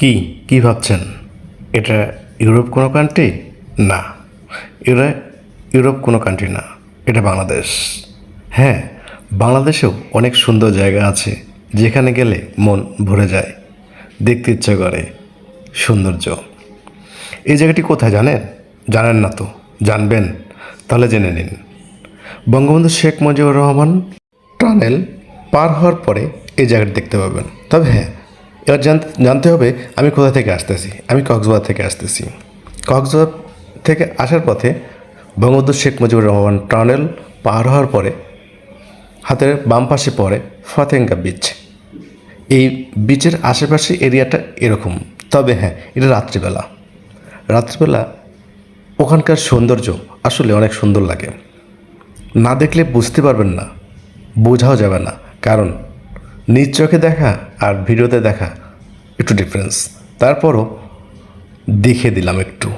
কি কি ভাবছেন? এটা ইউরোপ কোনো কান্ট্রি? না, এটা ইউরোপ কোনো কান্ট্রি না, এটা বাংলাদেশ। হ্যাঁ, বাংলাদেশেও অনেক সুন্দর জায়গা আছে যেখানে গেলে মন ভরে যায়, দেখতে ইচ্ছে করে সৌন্দর্য। এই জায়গাটি কোথায় জানেন? জানেন না তো, জানবেন? তাহলে জেনে নিন। বঙ্গবন্ধু শেখ মুজিবুর রহমান টানেল পার হওয়ার পরে এই জায়গাটি দেখতে পাবেন। তবে হ্যাঁ, এবার জানতে হবে আমি কোথা থেকে আসতেছি। আমি কক্সবাজার থেকে আসতেছি। কক্সবাজার থেকে আসার পথে বঙ্গবন্ধু শেখ মুজিবুর রহমান টানেল পার হওয়ার পরে হাতের বাম পাশে পড়ে ফতেঙ্গা বিচ। এই বিচের আশেপাশে এরিয়াটা এরকম। তবে হ্যাঁ, এটা রাত্রিবেলা। রাত্রিবেলা ওখানকার সৌন্দর্য আসলে অনেক সুন্দর লাগে। না দেখলে বুঝতে পারবেন না, বোঝাও যাবে না, কারণ নিজ চোখে দেখা আর ভিডিওতে দেখা একটু ডিফারেন্স। তারপরও দেখে দিলাম একটু।